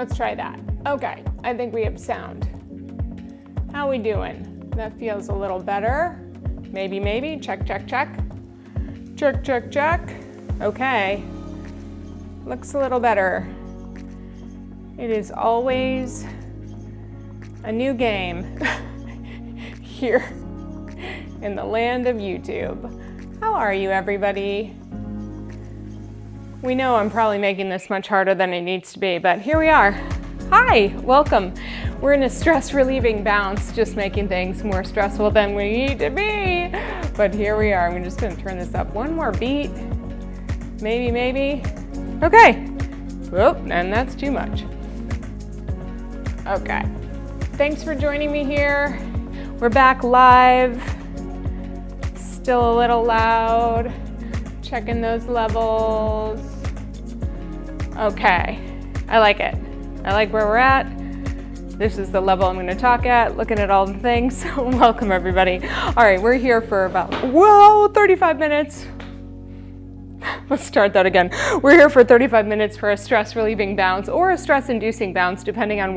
Let's try that. Okay, I think we have sound. How we doing? That feels a little better. Maybe, maybe. Check, check, check. Check, check, check. Okay. Looks a little better. It is always a new game here in the land of YouTube. How are you, everybody? We know I'm probably making this much harder than it needs to be, but here we are. Hi, welcome. We're in a stress-relieving bounce, just making things more stressful than we need to be. But here we are. I'm just gonna turn this up one more beat. Maybe, maybe. Okay. Whoop, and that's too much. Okay. Thanks for joining me here. We're back live. Still a little loud. Checking those levels. Okay. I like it. I like where we're at. This is the level I'm going to talk at, looking at all the things. Welcome, everybody. All right, we're here for about, 35 minutes. Let's start that again. We're here for 35 minutes for a stress-relieving bounce or a stress-inducing bounce, depending on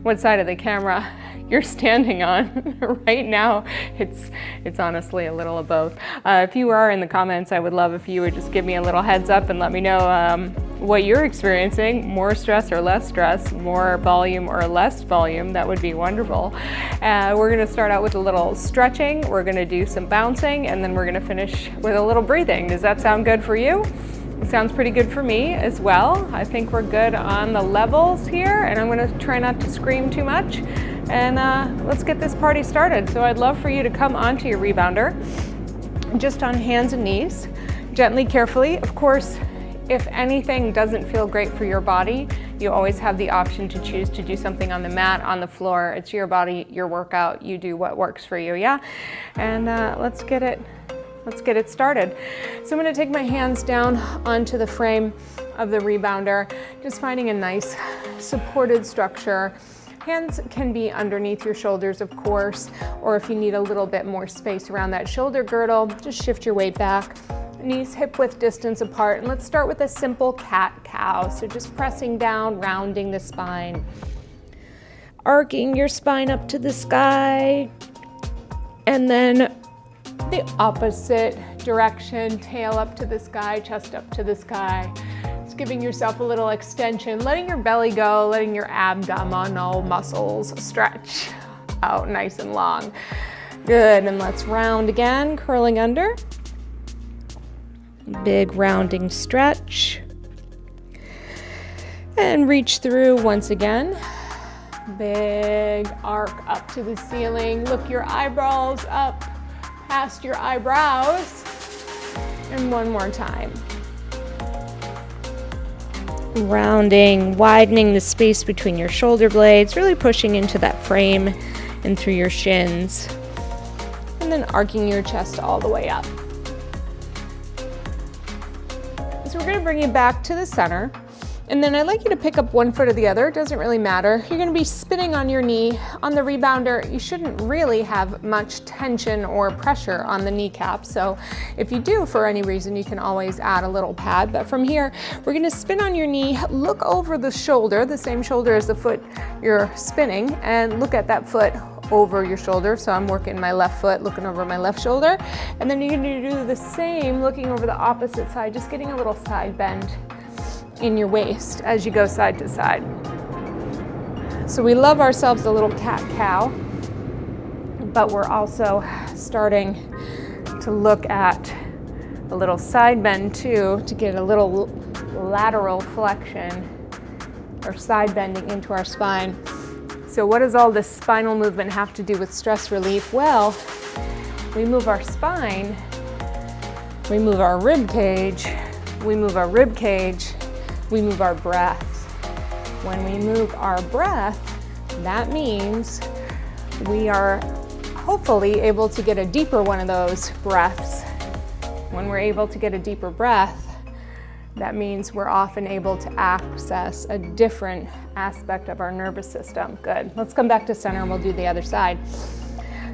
what side of the camera you're standing on. Right now, it's honestly a little of both. If you are in the comments, I would love if you would just give me a little heads up and let me know what you're experiencing, more stress or less stress, more volume or less volume. That would be wonderful. We're gonna start out with a little stretching, we're gonna do some bouncing, and then we're gonna finish with a little breathing. Does that sound good for you? It sounds pretty good for me as well. I think we're good on the levels here, and I'm gonna try not to scream too much. And let's get this party started. So I'd love for you to come onto your rebounder, just on hands and knees, gently, carefully. Of course, if anything doesn't feel great for your body, you always have the option to choose to do something on the mat, on the floor. It's your body, your workout. You do what works for you, yeah? And let's get it started. So I'm gonna take my hands down onto the frame of the rebounder, just finding a nice supported structure. Hands can be underneath your shoulders, of course, or if you need a little bit more space around that shoulder girdle, just shift your weight back. Knees hip-width distance apart, and let's start with a simple cat-cow. So just pressing down, rounding the spine, arcing your spine up to the sky, and then the opposite direction, tail up to the sky, chest up to the sky. Just giving yourself a little extension, letting your belly go, letting your abdominal muscles stretch out nice and long. Good, and let's round again, curling under. Big rounding stretch. And reach through once again. Big arc up to the ceiling. Look your eyebrows up past your eyebrows. And one more time. Rounding, widening the space between your shoulder blades, really pushing into that frame and through your shins. And then arcing your chest all the way up. So we're going to bring you back to the center. And then I'd like you to pick up one foot or the other. It doesn't really matter. You're going to be spinning on your knee. On the rebounder, you shouldn't really have much tension or pressure on the kneecap. So if you do, for any reason, you can always add a little pad. But from here, we're going to spin on your knee, look over the shoulder, the same shoulder as the foot you're spinning, and look at that foot over your shoulder. So I'm working my left foot, looking over my left shoulder. And then you're going to do the same, looking over the opposite side, just getting a little side bend in your waist as you go side to side. So we love ourselves a little cat-cow, but we're also starting to look at a little side bend too, to get a little lateral flexion or side bending into our spine. So what does all this spinal movement have to do with stress relief? Well, we move our spine, we move our rib cage, we move our rib cage, we move our breath. When we move our breath, that means we are hopefully able to get a deeper one of those breaths. When we're able to get a deeper breath, that means we're often able to access a different aspect of our nervous system. Good. Let's come back to center and we'll do the other side.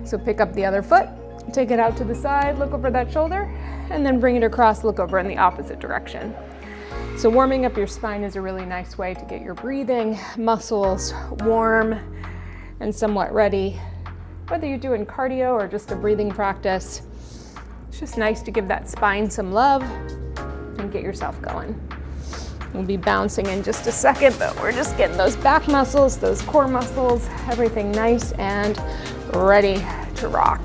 So pick up the other foot, take it out to the side, look over that shoulder, and then bring it across, look over in the opposite direction. So warming up your spine is a really nice way to get your breathing muscles warm and somewhat ready. Whether you're doing cardio or just a breathing practice, it's just nice to give that spine some love and get yourself going. We'll be bouncing in just a second, but we're just getting those back muscles, those core muscles, everything nice and ready to rock.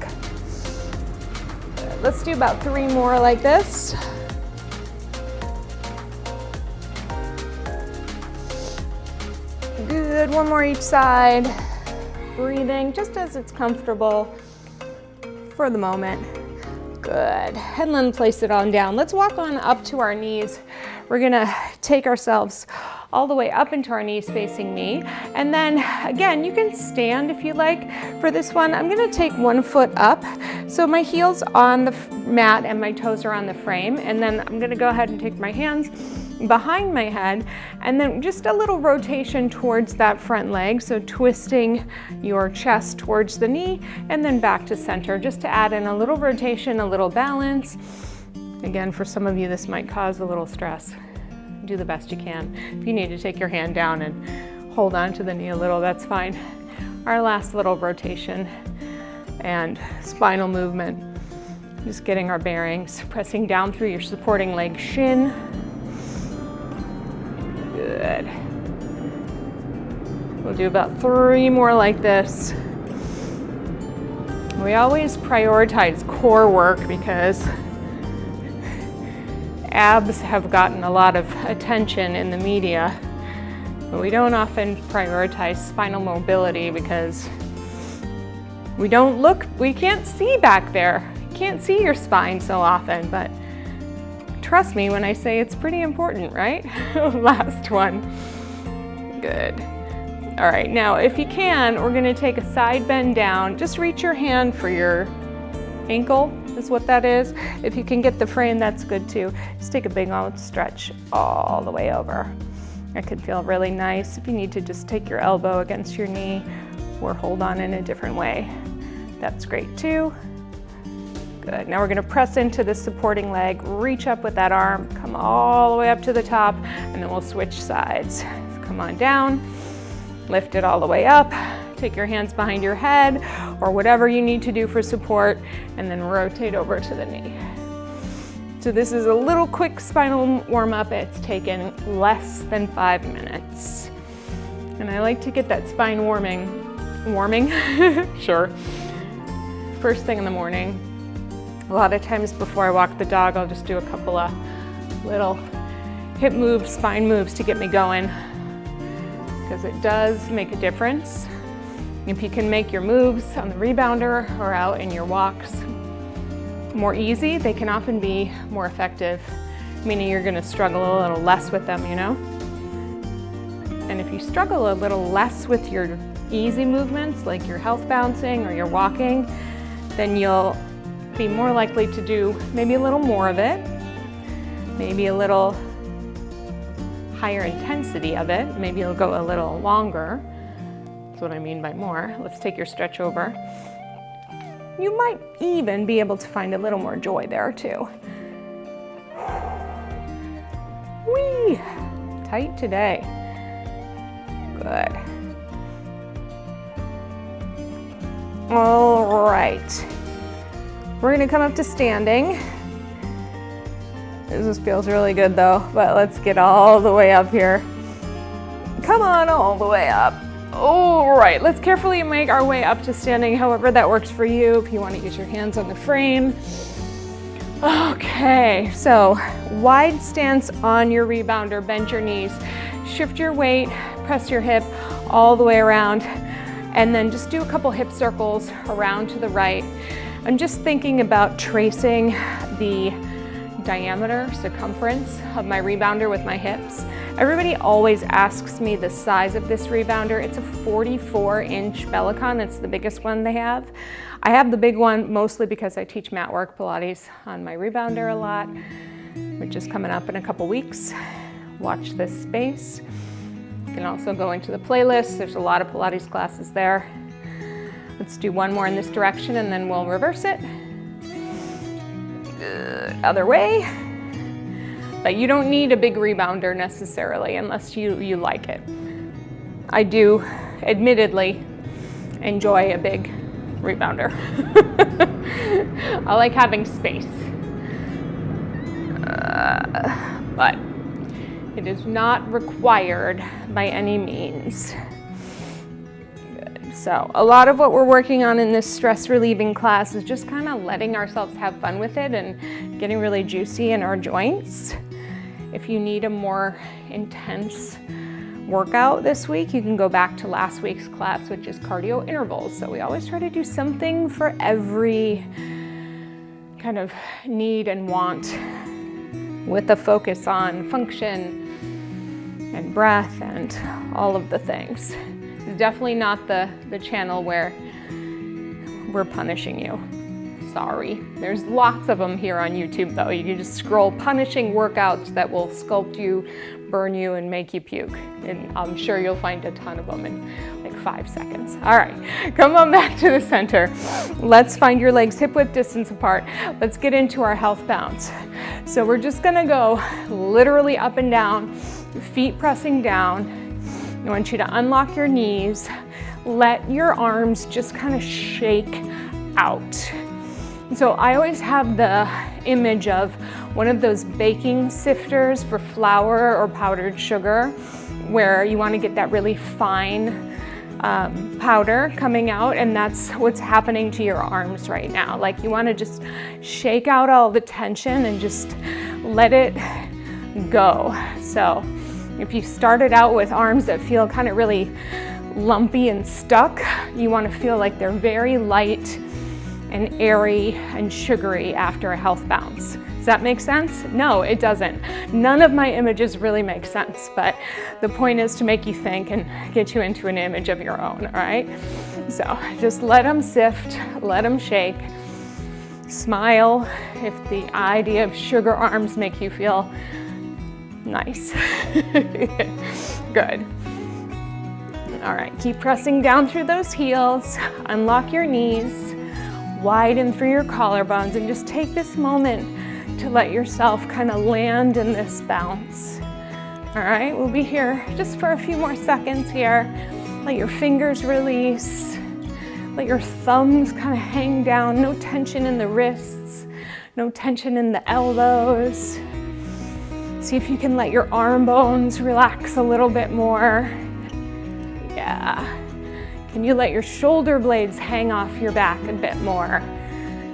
Let's do about 3 more like this. Good, 1 more each side. Breathing just as it's comfortable for the moment. Good, and then place it on down. Let's walk on up to our knees. We're gonna take ourselves all the way up into our knees facing me. And then again, you can stand if you like. For this one, I'm gonna take 1 foot up. So my heel's on the mat and my toes are on the frame. And then I'm gonna go ahead and take my hands behind my head, and then just a little rotation towards that front leg. So twisting your chest towards the knee and then back to center, just to add in a little rotation, a little balance. Again, for some of you, this might cause a little stress. Do the best you can. If you need to take your hand down and hold on to the knee a little, that's fine. Our last little rotation and spinal movement. Just getting our bearings, pressing down through your supporting leg shin. Good. We'll do about 3 more like this. We always prioritize core work because abs have gotten a lot of attention in the media, but we don't often prioritize spinal mobility because we can't see back there. You can't see your spine so often, but trust me when I say it's pretty important, right? Last one. Good. All right, now if you can, we're gonna take a side bend down. Just reach your hand for your ankle, is what that is. If you can get the frame, that's good too. Just take a big old stretch all the way over. It could feel really nice. If you need to just take your elbow against your knee or hold on in a different way, that's great too. Good, now we're gonna press into the supporting leg, reach up with that arm, come all the way up to the top, and then we'll switch sides. So come on down, lift it all the way up, take your hands behind your head, or whatever you need to do for support, and then rotate over to the knee. So this is a little quick spinal warm-up. It's taken less than 5 minutes. And I like to get that spine warming, sure, first thing in the morning. A lot of times before I walk the dog, I'll just do a couple of little hip moves, spine moves to get me going, because it does make a difference. If you can make your moves on the rebounder or out in your walks more easy, they can often be more effective, meaning you're gonna struggle a little less with them, you know? And if you struggle a little less with your easy movements, like your health bouncing or your walking, then you'll be more likely to do maybe a little more of it, maybe a little higher intensity of it, maybe it'll go a little longer. That's what I mean by more. Let's take your stretch over. You might even be able to find a little more joy there too. Whee! Tight today. Good. All right. We're gonna come up to standing. This feels really good though, but let's get all the way up here. Come on, all the way up. All right, let's carefully make our way up to standing, however that works for you, if you want to get your hands on the frame. Okay, so wide stance on your rebounder, bend your knees, shift your weight, press your hip all the way around, and then just do a couple hip circles around to the right. I'm just thinking about tracing the diameter, circumference of my rebounder with my hips. Everybody always asks me the size of this rebounder. It's a 44-inch Bellicon. It's the biggest one they have. I have the big one mostly because I teach mat work Pilates on my rebounder a lot, which is coming up in a couple weeks. Watch this space. You can also go into the playlist. There's a lot of Pilates classes there. Let's do one more in this direction and then we'll reverse it. Good. Other way. But you don't need a big rebounder necessarily unless you like it. I do, admittedly, enjoy a big rebounder. I like having space. But it is not required by any means. Good. So a lot of what we're working on in this stress relieving class is just kind of letting ourselves have fun with it and getting really juicy in our joints. If you need a more intense workout this week, you can go back to last week's class, which is cardio intervals. So we always try to do something for every kind of need and want, with a focus on function and breath and all of the things. It's definitely not the channel where we're punishing you. Sorry. There's lots of them here on YouTube though. You can just scroll punishing workouts that will sculpt you, burn you, and make you puke. And I'm sure you'll find a ton of them in like 5 seconds. All right, come on back to the center. Let's find your legs hip width distance apart. Let's get into our health bounce. So we're just gonna go literally up and down, feet pressing down. I want you to unlock your knees. Let your arms just kind of shake out. So I always have the image of one of those baking sifters for flour or powdered sugar, where you want to get that really fine powder coming out, and that's what's happening to your arms right now. Like, you want to just shake out all the tension and just let it go. So if you started out with arms that feel kind of really lumpy and stuck, you want to feel like they're very light and airy and sugary after a health bounce. Does that make sense? No, it doesn't. None of my images really make sense, but the point is to make you think and get you into an image of your own, all right? So just let them sift, let them shake, smile if the idea of sugar arms make you feel nice. Good. All right, keep pressing down through those heels, unlock your knees, widen through your collarbones, and just take this moment to let yourself kind of land in this bounce. All right, we'll be here just for a few more seconds here. Let your fingers release. Let your thumbs kind of hang down. No tension in the wrists, no tension in the elbows. See if you can let your arm bones relax a little bit more. Yeah. Can you let your shoulder blades hang off your back a bit more?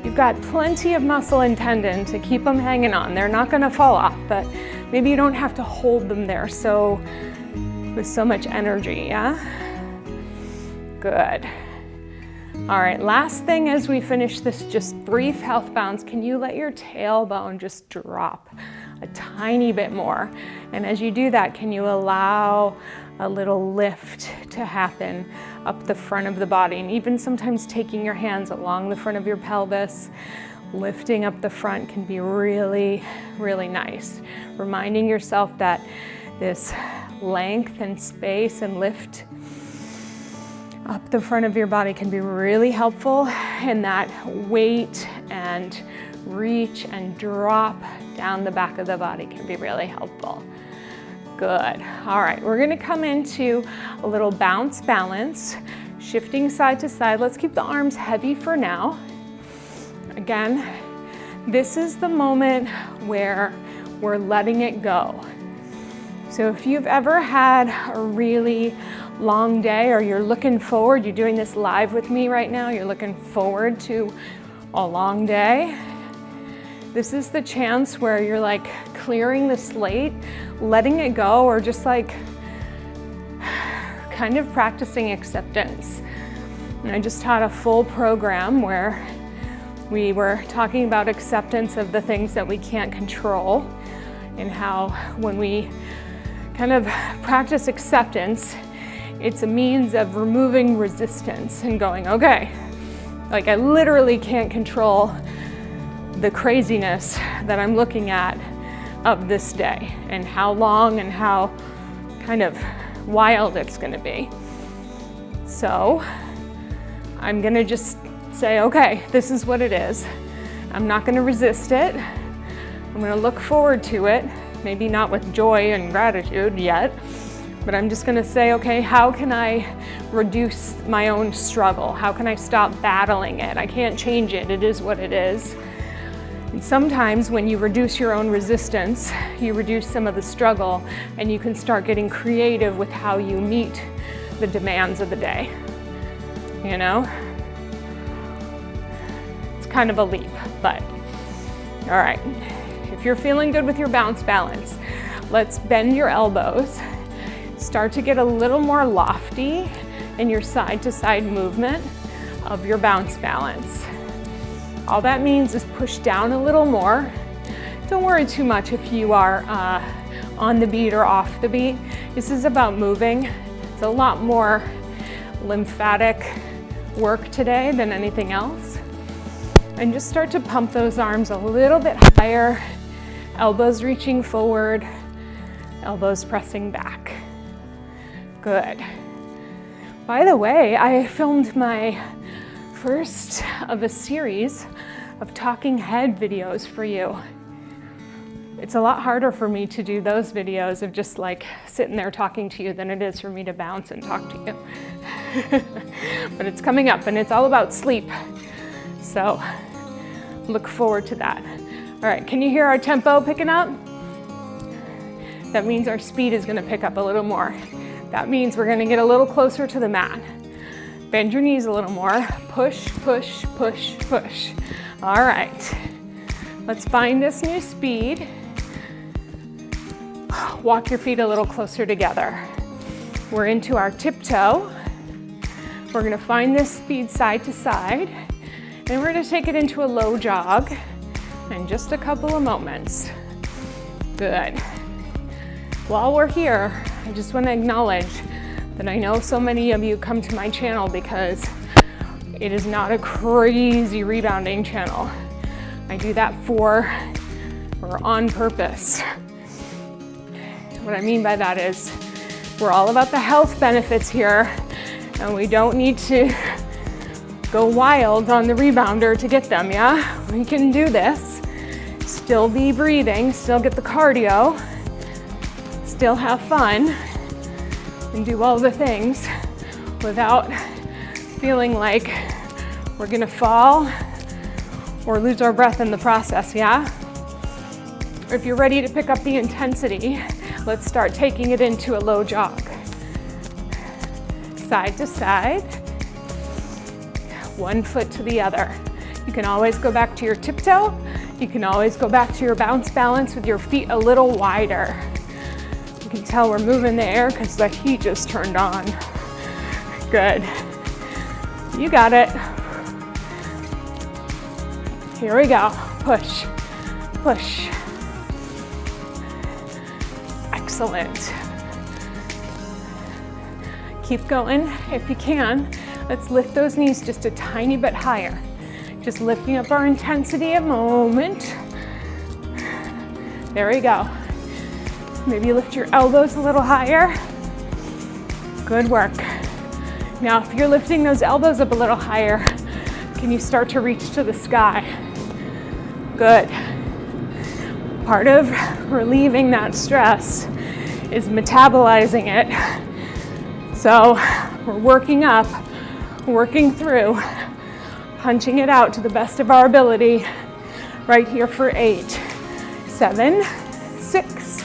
You've got plenty of muscle and tendon to keep them hanging on. They're not gonna fall off, but maybe you don't have to hold them there with so much energy, yeah? Good. All right, last thing as we finish this just brief health bounce, can you let your tailbone just drop a tiny bit more? And as you do that, can you allow a little lift to happen up the front of the body, and even sometimes taking your hands along the front of your pelvis, lifting up the front can be really, really nice. Reminding yourself that this length and space and lift up the front of your body can be really helpful, and that weight and reach and drop down the back of the body can be really helpful. Good. All right, we're gonna come into a little bounce balance, shifting side to side. Let's keep the arms heavy for now. Again, this is the moment where we're letting it go. So if you've ever had a really long day, or you're looking forward, you're doing this live with me right now, you're looking forward to a long day, this is the chance where you're like clearing the slate, letting it go, or just like kind of practicing acceptance. And I just taught a full program where we were talking about acceptance of the things that we can't control, and how when we kind of practice acceptance, it's a means of removing resistance and going, okay, like I literally can't control the craziness that I'm looking at of this day, and how long and how kind of wild it's gonna be. So I'm gonna just say, okay, this is what it is. I'm not gonna resist it. I'm gonna look forward to it, maybe not with joy and gratitude yet, but I'm just gonna say, okay, how can I reduce my own struggle? How can I stop battling it? I can't change it, it is what it is. And sometimes when you reduce your own resistance, you reduce some of the struggle, and you can start getting creative with how you meet the demands of the day, you know? It's kind of a leap, but all right. If you're feeling good with your bounce balance, let's bend your elbows. Start to get a little more lofty in your side to side movement of your bounce balance. All that means is push down a little more. Don't worry too much if you are on the beat or off the beat. This is about moving. It's a lot more lymphatic work today than anything else. And just start to pump those arms a little bit higher, elbows reaching forward, elbows pressing back. Good. By the way, I filmed my first of a series of talking head videos for you. It's a lot harder for me to do those videos of just like sitting there talking to you than it is for me to bounce and talk to you. But it's coming up, and it's all about sleep. So look forward to that. All right, can you hear our tempo picking up? That means our speed is gonna pick up a little more. That means we're gonna get a little closer to the mat. Bend your knees a little more. Push, push, push, push. All right, let's find this new speed. Walk your feet a little closer together. We're into our tiptoe. We're gonna find this speed side to side, and we're gonna take it into a low jog in just a couple of moments. Good. While we're here, I just wanna acknowledge that I know so many of you come to my channel because it is not a crazy rebounding channel. I do that for or on purpose. What I mean by that is we're all about the health benefits here, and we don't need to go wild on the rebounder to get them, yeah? We can do this, still be breathing, still get the cardio, still have fun, and do all the things without feeling like we're gonna fall or lose our breath in the process, yeah? If you're ready to pick up the intensity, let's start taking it into a low jog. Side to side, one foot to the other. You can always go back to your tiptoe. You can always go back to your bounce balance with your feet a little wider. You can tell we're moving the air because the heat just turned on. Good. You got it. Here we go. Push, push. Excellent. Keep going if you can. Let's lift those knees just a tiny bit higher. Just lifting up our intensity a moment. There we go. Maybe lift your elbows a little higher. Good work. Now, if you're lifting those elbows up a little higher, can you start to reach to the sky? Good. Part of relieving that stress is metabolizing it. So we're working up, working through, punching it out to the best of our ability right here for 8, 7, 6,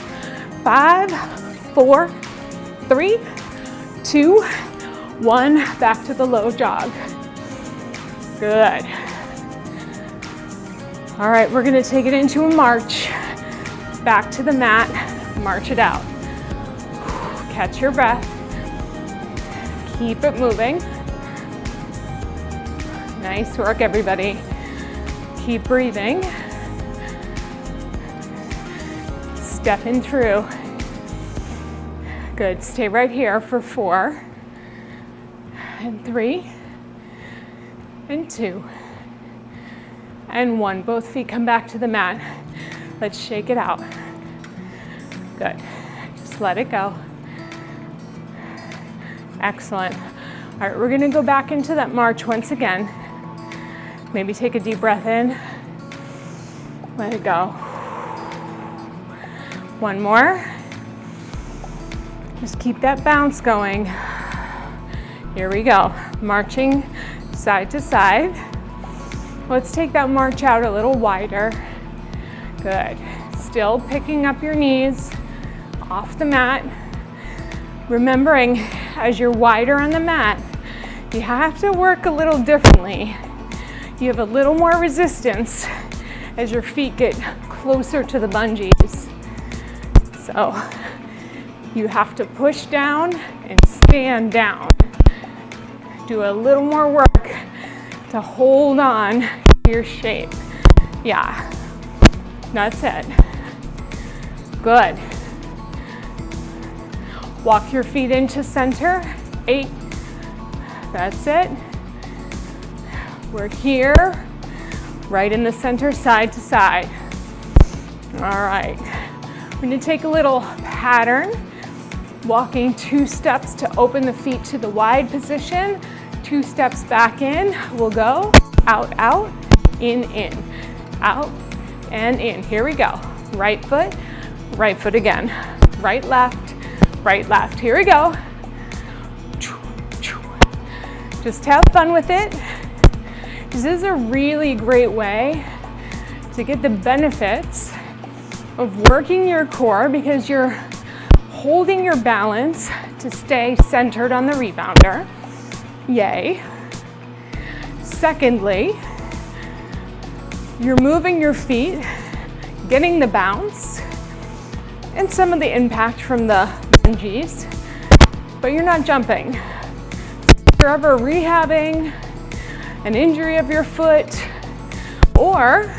5, 4, 3, 2, 1. Back to the low jog. Good. All right, we're gonna take it into a march. Back to the mat, march it out. Catch your breath. Keep it moving. Nice work, everybody. Keep breathing. Stepping through. Good, stay right here for 4, and 3, and 2, and 1. Both feet come back to the mat. Let's shake it out. Good, just let it go. Excellent. All right, we're gonna go back into that march once again. Maybe take a deep breath in. Let it go. One more. Just keep that bounce going. Here we go. Marching side to side. Let's take that march out a little wider. Good. Still picking up your knees off the mat. Remembering, as you're wider on the mat, you have to work a little differently. You have a little more resistance as your feet get closer to the bungees. So you have to push down and stand down. Do a little more work to hold on to your shape. Yeah, that's it. Good. Walk your feet into center. 8. That's it. We're here, right in the center, side to side. All right. We're going to take a little pattern, walking 2 steps to open the feet to the wide position. 2 steps back in. We'll go out, out, in, out, and in. Here we go. Right foot again. Right, left, right, left. Here we go. Just have fun with it. This is a really great way to get the benefits of working your core because you're holding your balance to stay centered on the rebounder. Yay. Secondly, you're moving your feet, getting the bounce and some of the impact from the bungees, but you're not jumping. If you're ever rehabbing an injury of your foot, or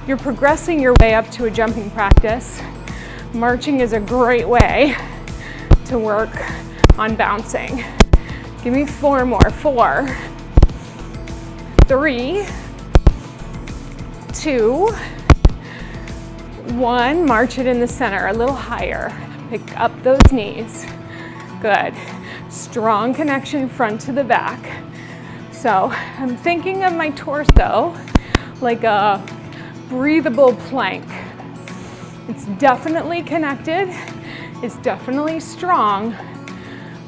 you're progressing your way up to a jumping practice, marching is a great way to work on bouncing. Give me 4 more. 4, 3, 2, 1. March it in the center, a little higher. Pick up those knees. Good. Strong connection front to the back. So I'm thinking of my torso like a breathable plank. It's definitely connected, it's definitely strong,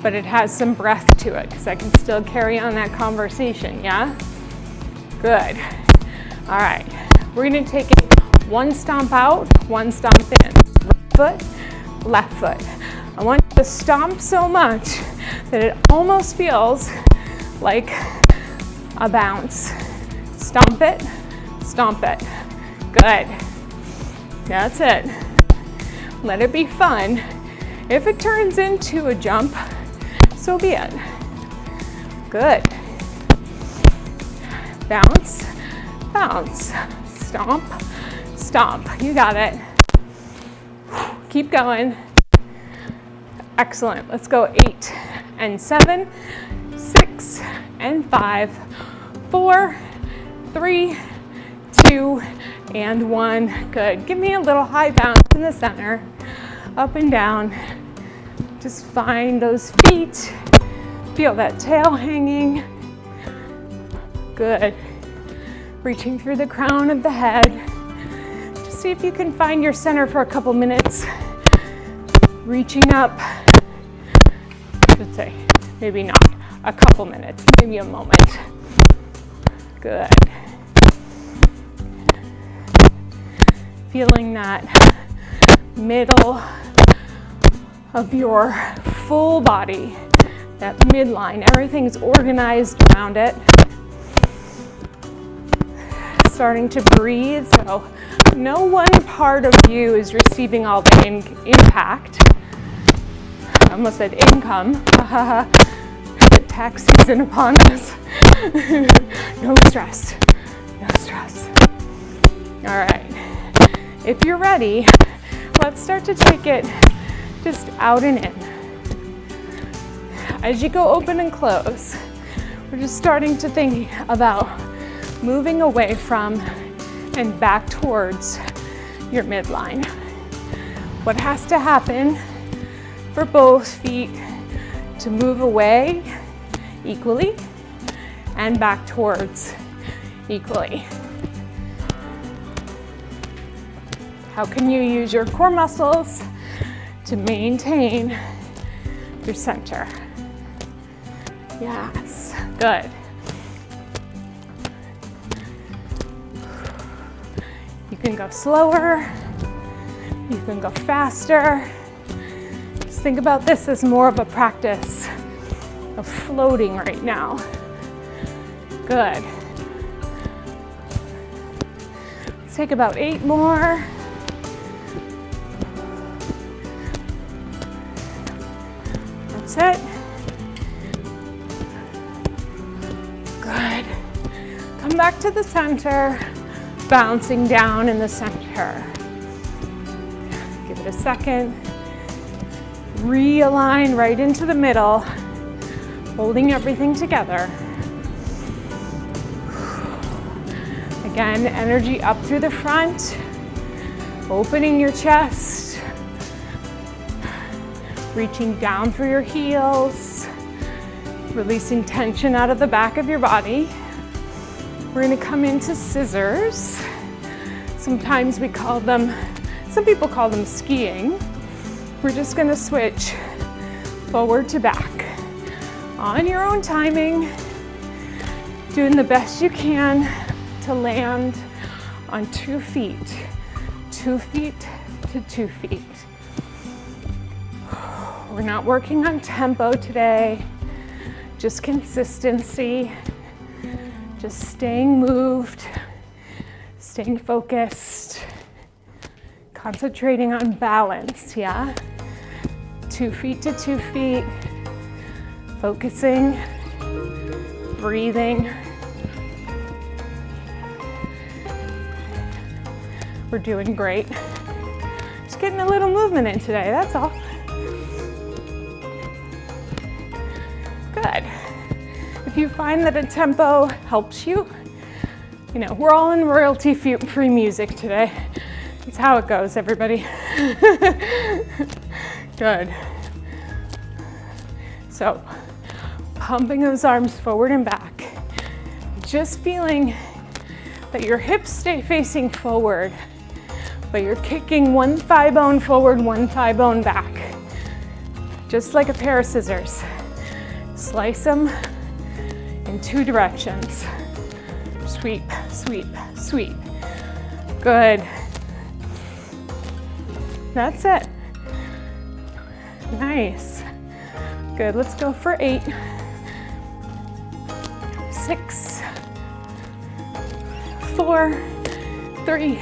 but it has some breath to it because I can still carry on that conversation, yeah? Good. All right, we're gonna take it 1 stomp out, 1 stomp in. Right foot, left foot. I want you to stomp so much that it almost feels like a bounce. Stomp it, stomp it. Good. That's it. Let it be fun. If it turns into a jump, so be it. Good. Bounce, bounce, stomp, stomp. You got it. Keep going. Excellent. Let's go 8 and 7, 6 and 5, 4, 3, 2, and 1. Good. Give me a little high bounce in the center, up and down. Just find those feet. Feel that tail hanging. Good. Reaching through the crown of the head. Just see if you can find your center for a couple minutes. Reaching up. Let's say, maybe not a couple minutes, maybe a moment. Good. Feeling that middle of your full body, that midline, everything's organized around it. Starting to breathe, so no one part of you is receiving all the impact. I almost said income. The tax season upon us. No stress. No stress. All right. If you're ready, let's start to take it just out and in. As you go open and close, we're just starting to think about moving away from and back towards your midline. What has to happen for both feet to move away equally and back towards equally? How can you use your core muscles to maintain your center? Yes, good. You can go slower, you can go faster. Just think about this as more of a practice of floating right now. Good. Let's take about 8 more. That's it. Good. Come back to the center, bouncing down in the center. Give it a second. Realign right into the middle, holding everything together. Again, energy up through the front, opening your chest, reaching down through your heels, releasing tension out of the back of your body. We're gonna come into scissors. Sometimes we call them, some people call them skiing. We're just gonna switch forward to back on your own timing, doing the best you can to land on 2 feet, 2 feet to 2 feet. We're not working on tempo today, just consistency, just staying moved, staying focused, concentrating on balance, yeah? 2 feet to 2 feet, focusing, breathing. We're doing great. Just getting a little movement in today, that's all. Good. If you find that a tempo helps you, you know, we're all in royalty-free music today. It's how it goes, everybody. Good. So, pumping those arms forward and back. Just feeling that your hips stay facing forward, but you're kicking one thigh bone forward, one thigh bone back. Just like a pair of scissors. Slice them in 2 directions. Sweep, sweep, sweep. Good. That's it. Nice. Good, let's go for 8. 6, 4, 3,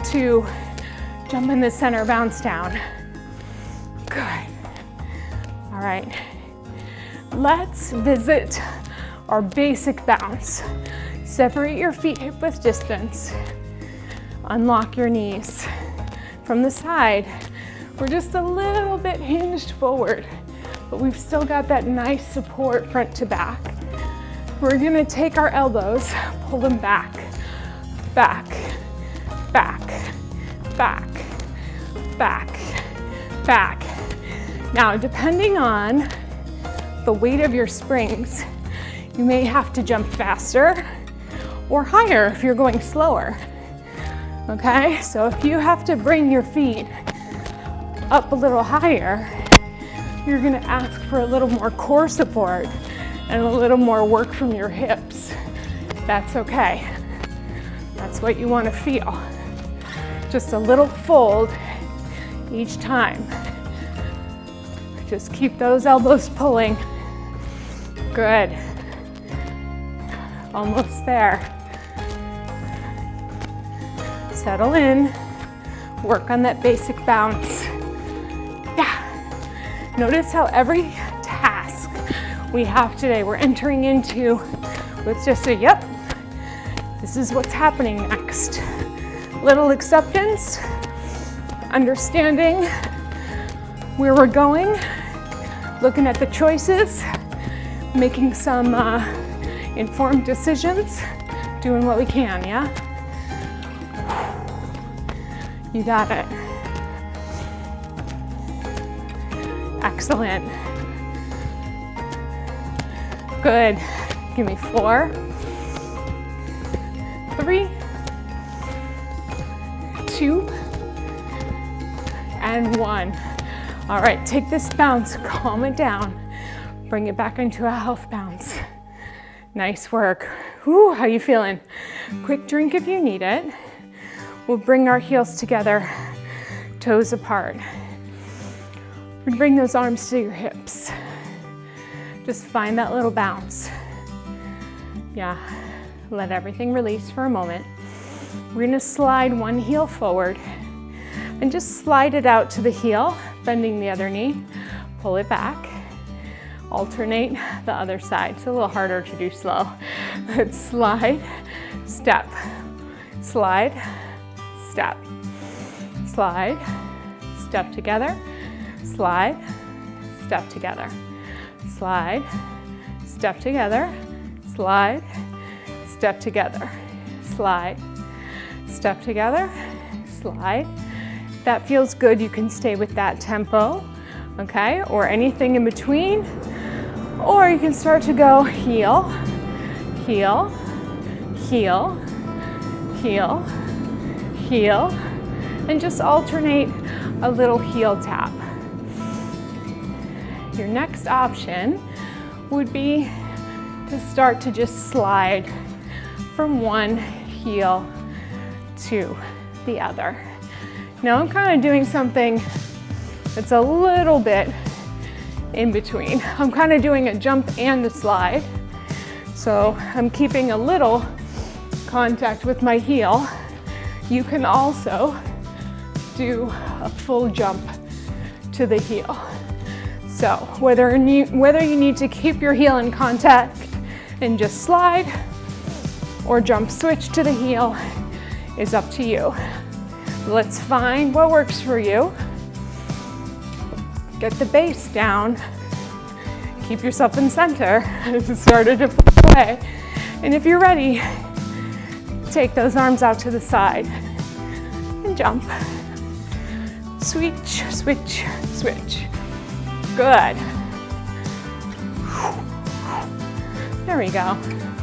2, jump in the center, bounce down. Good. All right. Let's visit our basic bounce. Separate your feet hip width distance. Unlock your knees. From the side, we're just a little bit hinged forward, but we've still got that nice support front to back. We're gonna take our elbows, pull them back, back, back, back, back, back. Now, depending on the weight of your springs, you may have to jump faster or higher if you're going slower. Okay, so if you have to bring your feet up a little higher, you're gonna ask for a little more core support and a little more work from your hips. That's okay. That's what you wanna feel. Just a little fold each time. Just keep those elbows pulling. Good. Almost there. Settle in. Work on that basic bounce. Yeah. Notice how every task we have today, we're entering into with just a, yep, this is what's happening next. Little acceptance, understanding where we're going, looking at the choices, making some informed decisions, doing what we can, yeah? You got it. Excellent. Good. Give me 4, 3, 2, and 1. All right, take this bounce, calm it down. Bring it back into a health bounce. Nice work. Whew, how you feeling? Quick drink if you need it. We'll bring our heels together, toes apart. We bring those arms to your hips. Just find that little bounce. Yeah, let everything release for a moment. We're gonna slide one heel forward and just slide it out to the heel, bending the other knee. Pull it back. Alternate the other side. It's a little harder to do slow. Let's slide, step, slide, step, slide, step together, slide, step together, slide, step together, slide, step together, slide, step together, slide. If that feels good, you can stay with that tempo, okay? Or anything in between. Or you can start to go heel, heel, heel, heel, heel, and just alternate a little heel tap. Your next option would be to start to just slide from one heel to the other. Now I'm kind of doing something that's a little bit in between. I'm kind of doing a jump and a slide. So I'm keeping a little contact with my heel. You can also do a full jump to the heel. So whether you need to keep your heel in contact and just slide or jump switch to the heel is up to you. Let's find what works for you. Get the base down. Keep yourself in center. It started to pull away. And if you're ready, take those arms out to the side and jump. Switch, switch, switch. Good. There we go.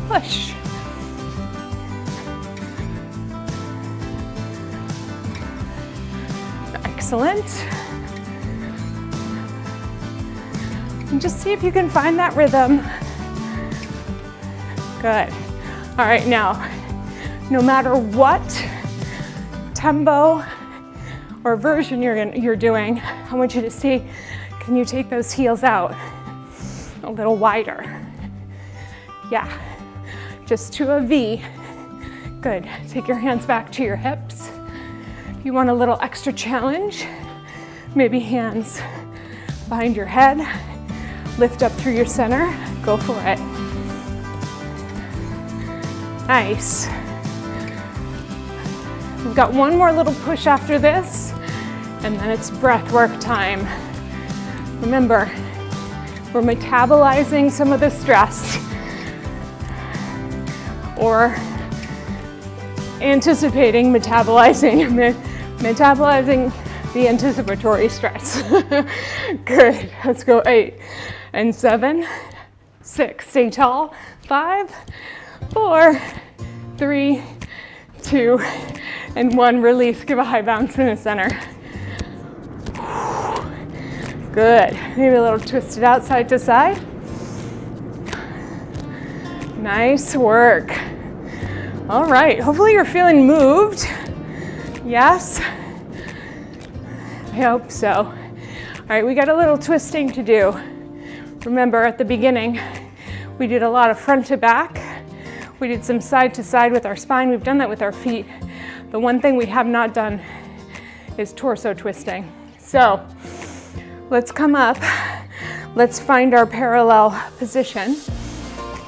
Push. Excellent. And just see if you can find that rhythm. Good. All right, now, no matter what tempo or version you're doing, I want you to see, can you take those heels out a little wider? Yeah, just to a V. Good. Take your hands back to your hips. If you want a little extra challenge, maybe hands behind your head. Lift up through your center, go for it. Nice. We've got one more little push after this, and then it's breath work time. Remember, we're metabolizing some of the stress or anticipating metabolizing the anticipatory stress. Good, let's go 8 and 7, 6, stay tall, 5, 4, 3, 2, and 1, release, give a high bounce in the center. Good, maybe a little twist it out side to side. Nice work. All right, hopefully you're feeling moved. Yes? I hope so. All right, we got a little twisting to do. Remember at the beginning, we did a lot of front to back. We did some side to side with our spine. We've done that with our feet. The one thing we have not done is torso twisting. So let's come up. Let's find our parallel position.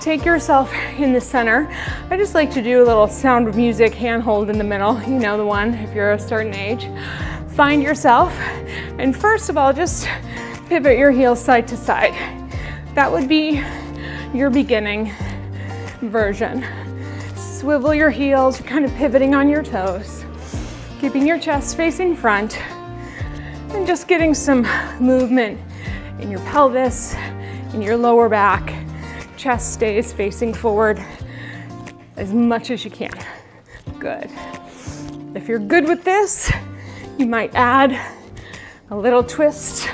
Take yourself in the center. I just like to do a little Sound of Music handhold in the middle. You know the one if you're a certain age. Find yourself, and first of all, just pivot your heels side to side. That would be your beginning version. Swivel your heels, you're kind of pivoting on your toes, keeping your chest facing front, and just getting some movement in your pelvis, in your lower back. Chest stays facing forward as much as you can. Good. If you're good with this, you might add A little twist,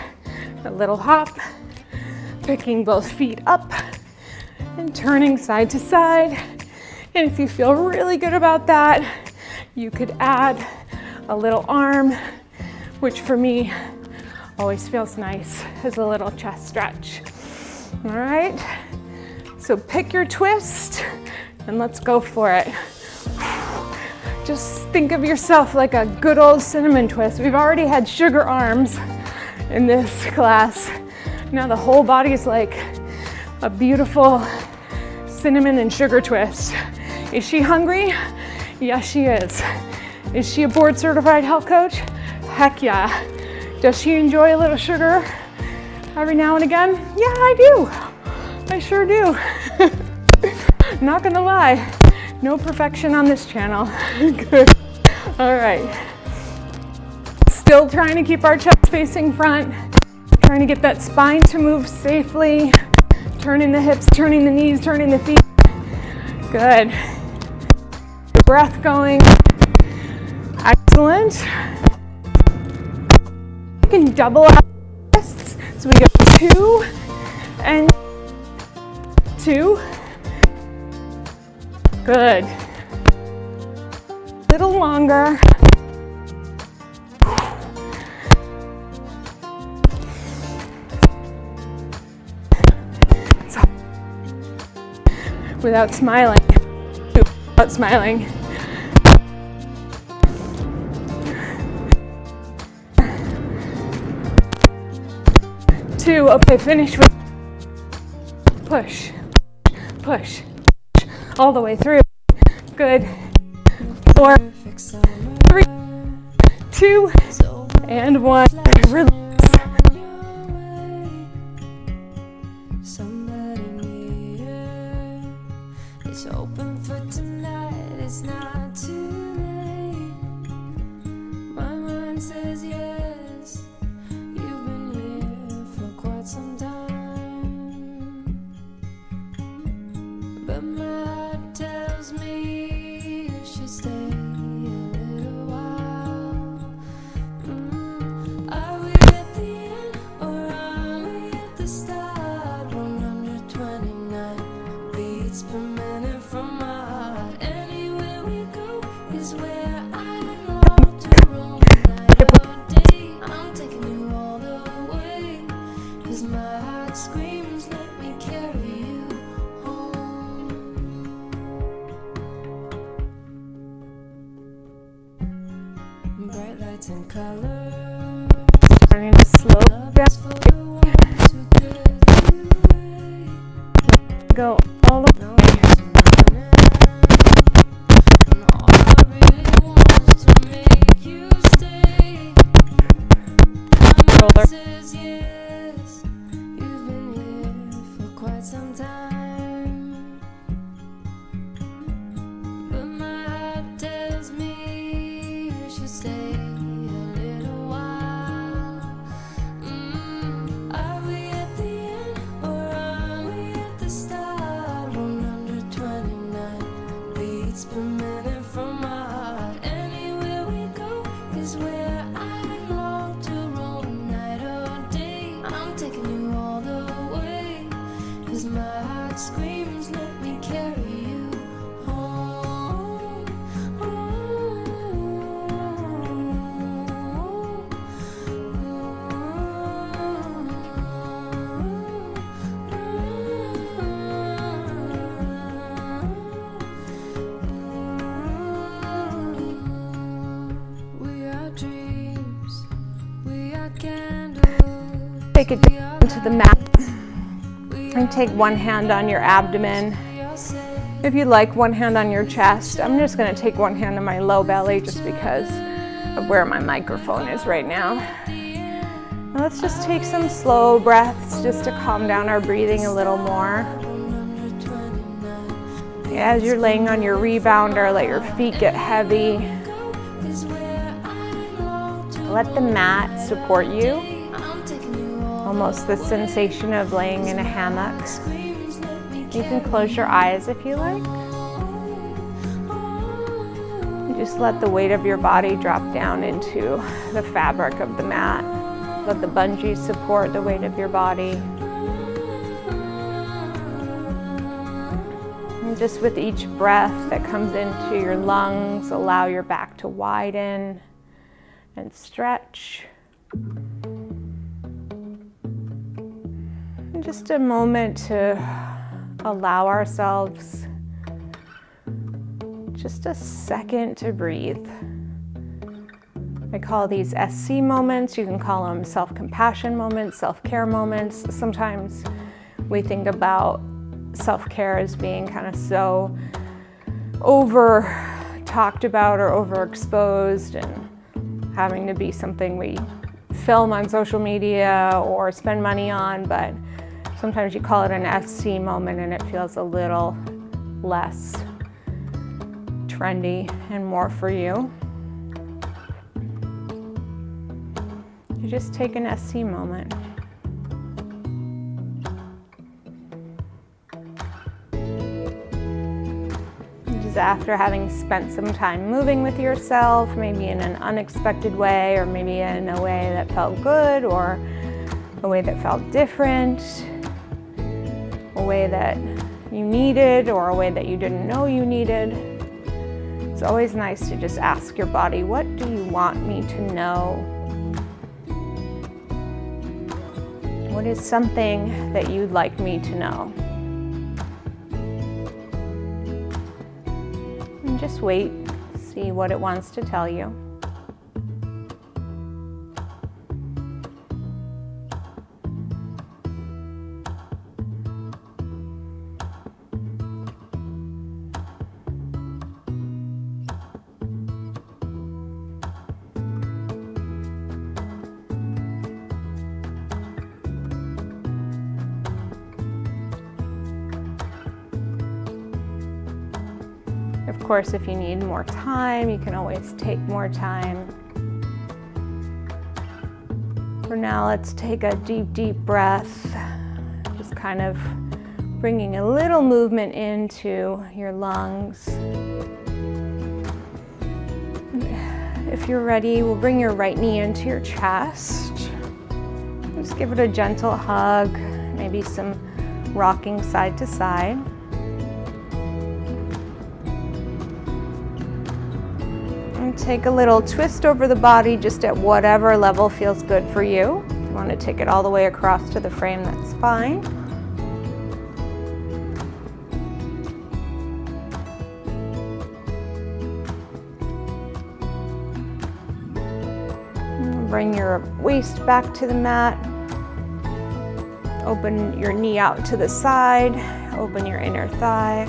a little hop, picking both feet up and turning side to side. And if you feel really good about that, you could add a little arm, which for me always feels nice as a little chest stretch. All right, so pick your twist and let's go for it. Just think of yourself like a good old cinnamon twist. We've already had sugar arms in this class. Now the whole body is like a beautiful cinnamon and sugar twist. Is she hungry? Yes, she is. Is she a board certified health coach? Heck yeah. Does she enjoy a little sugar every now and again? Yeah, I do. I sure do. Not gonna lie. No perfection on this channel. Good. All right. Still trying to keep our chest facing front. Trying to get that spine to move safely. Turning the hips, turning the knees, turning the feet. Good. Breath going. Excellent. You can double our wrists. So we go 2 and 2. Good. A little longer. Without smiling. Without smiling. Two. Okay, finish with push, push, all the way through. Good. 4, 3, 2, and 1. Release. It's open for tonight. It's not too late. My mind says yes. You've been here for quite some time, but my heart tells me you should stay a little while. Are we at the end or are we at the start? 129 beats per minute from my heart. Anywhere we go is where I long to roam. Night or day, I'm taking you all the way, 'cause my heart screams, let me carry you home. Bright lights and colors, starting to slow down. Go all the way. Roller. Says yes, you've been here for quite some time, but my heart tells me you should stay a little while. Are we at the end or are we at the start? 129 beats per minute from my heart. Anywhere we go is where I long to roam. Night or day, I'm taking you all the way, 'cause my heart screams, let me carry you home. We are dreams, we are candles. Take it down to the mat and take one hand on your abdomen. If you'd like, one hand on your chest. I'm just going to take one hand on my low belly just because of where my microphone is right now. Now let's just take some slow breaths just to calm down our breathing a little more. As you're laying on your rebounder, let your feet get heavy. Let the mat support you. Almost the sensation of laying in a hammock. You can close your eyes if you like. You just let the weight of your body drop down into the fabric of the mat. Let the bungee support the weight of your body. And just with each breath that comes into your lungs, allow your back to widen and stretch. And just a moment to allow ourselves just a second to breathe. I call these SC moments. You can call them self-compassion moments, self-care moments. Sometimes we think about self-care as being kind of so over talked about or overexposed and having to be something we film on social media or spend money on, but sometimes you call it an SC moment and it feels a little less trendy and more for you. You just take an SC moment. Just after having spent some time moving with yourself, maybe in an unexpected way, or maybe in a way that felt good, or a way that felt different, a way that you needed, or a way that you didn't know you needed. It's always nice to just ask your body, what do you want me to know? What is something that you'd like me to know? And just wait, see what it wants to tell you. Of course, if you need more time, you can always take more time. For now, let's take a deep, deep breath. Just kind of bringing a little movement into your lungs. If you're ready, we'll bring your right knee into your chest. Just give it a gentle hug, maybe some rocking side to side. Take a little twist over the body just at whatever level feels good for you. If you want to take it all the way across to the frame, that's fine. Bring your waist back to the mat. Open your knee out to the side. Open your inner thigh.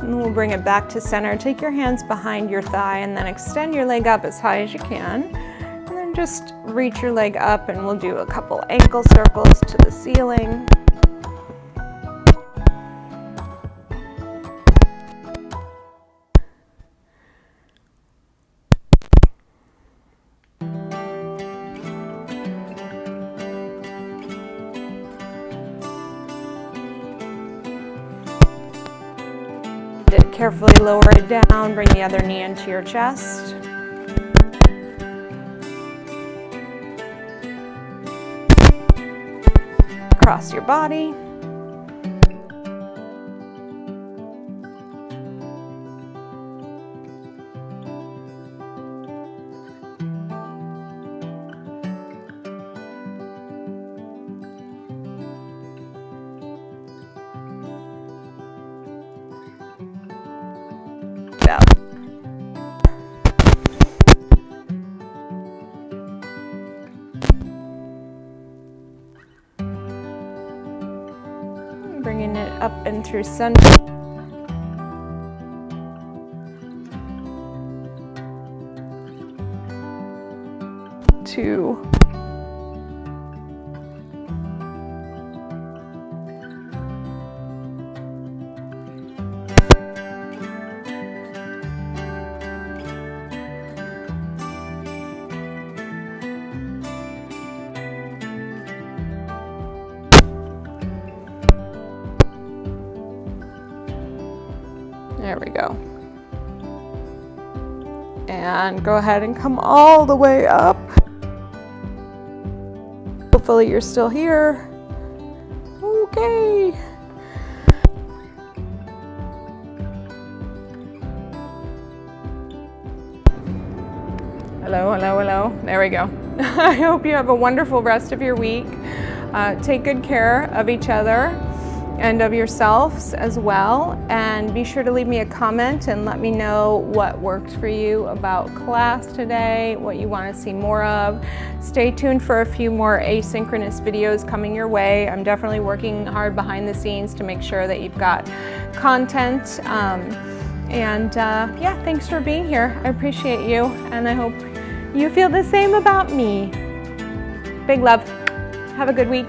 And we'll bring it back to center. Take your hands behind your thigh and then extend your leg up as high as you can. And then just reach your leg up and we'll do a couple ankle circles to the ceiling. Carefully lower it down, bring the other knee into your chest. Across your body. Bringing it up and through center. Two. There we go. and go ahead and come all the way up. Hopefully you're still here. Okay. Hello, hello, hello. There we go. I hope you have a wonderful rest of your week. Take good care of each other and of yourselves as well. And be sure to leave me a comment and let me know what worked for you about class today, what you want to see more of. Stay tuned for a few more asynchronous videos coming your way. I'm definitely working hard behind the scenes to make sure that you've got content. Yeah, thanks for being here. I appreciate you, and I hope you feel the same about me. Big love. Have a good week.